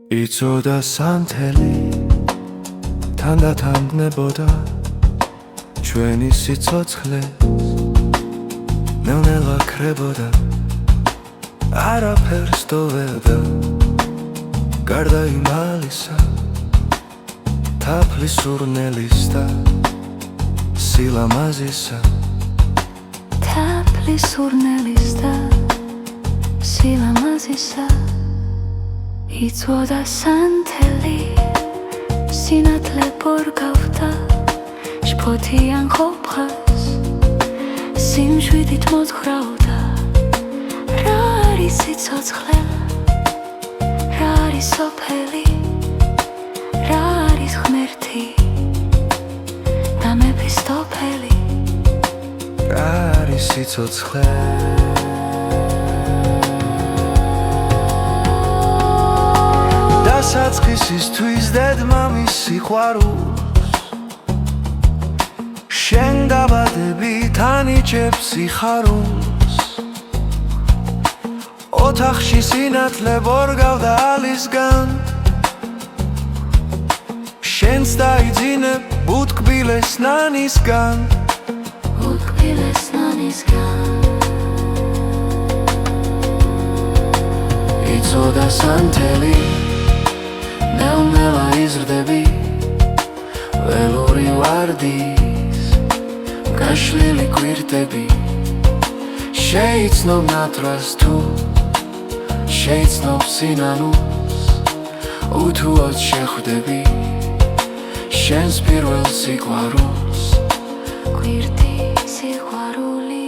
იწოდა სანთელი თანდათანდებოდა ჩვენი სიცოცხლეს ნელ-ნელა ქრებოდა არაფერს დოვებდა გარდა იმალისა თაფლის სურნელის და სილამაზისა თაფლის სურნელის და სილამაზისა იწოდა სანთელი სინათლე ბორგავდა შფოთიან ყოფას სიმშვიდით მოძღვრავდა რა არის სიცოცხლე რა არის სოფელი რა არის ღმერთი და მეფისტოფელი რა არის სიცოცხლე საწყისისთვის დედმამის სიყვარულს შენ დაბადებით ანიჭებს სიხარულს ოთახში სინათლე ბორგავდა ალისგან შენს დაიძინებ უთკბილეს ნანისგან უთკბილეს ნანისგან იწოდა სანთელი ნელ-ნელა იზრდები ველური ვარდის გაშლილი კვირტები შეიცნობ ნათრას თუ შეიცნობ სინანულს უთუოდ შეხვდები შენს პირველ სიყვარულს კვირტი სიყვარული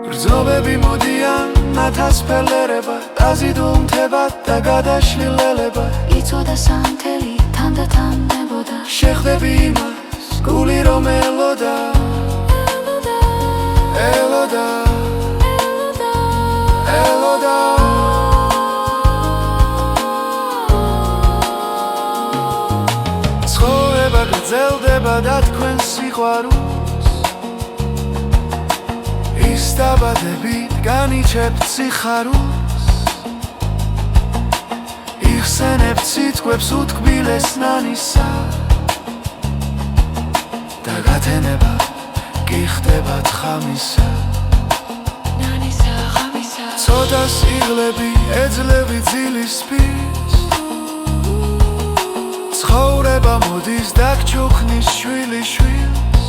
ბრძოლები მოდიან ნათასფელერება დაზიდუმთებად და გადაშლილელება იწოდა სანთელი თანდათანდებოდა შეხვდები იმას გული რომ ელოდა ელოდა ელოდა ცხოვრება გრძელდება და თქვენ სიყვარულს ის დაბადებით განიჩებთ სიხარულს იხსენებთ სიტყვებს უთკბილეს ნანისა და გათენება გიხდებათ ხამისა ნანისა ხამისა ცოტას იღლები ეძლევი ძილის სპირს ცხოვრება მოდის დაგჩუხნის შვილი შვილს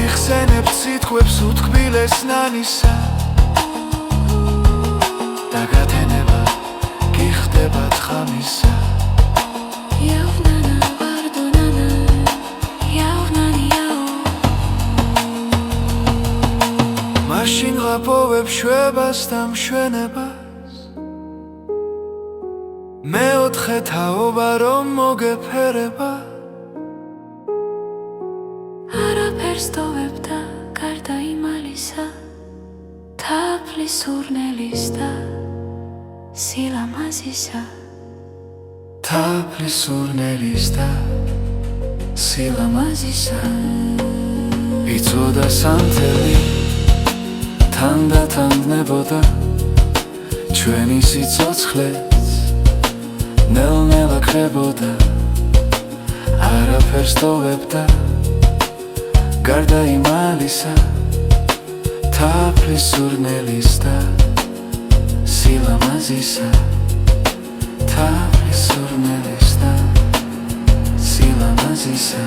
იხსენებთ სიტყვებს უთკბილეს ნანისა და გათენება გიხდებათ ხამისა იავნანა ვარდონანა იავნანი იაუ მაშინ ღაპოვებ შვებას და მშვენებას მეოთხე თაობა რომ მოგეფერება არაფერს დოვებდა გარდა იმალისა თაფლის სურნელის და სილამაზისა თაფლის სურნელის და სილამაზისა იწოდა სანთელი თანდათანდებოდა ჩვენი სიცოცხლეს ნელ-ნელა ქრებოდა არაფერს დოვებდა გარდა იმალისა თაფლის სურნელის და სილამაზისა თაფლის სურნელის და სილამაზისა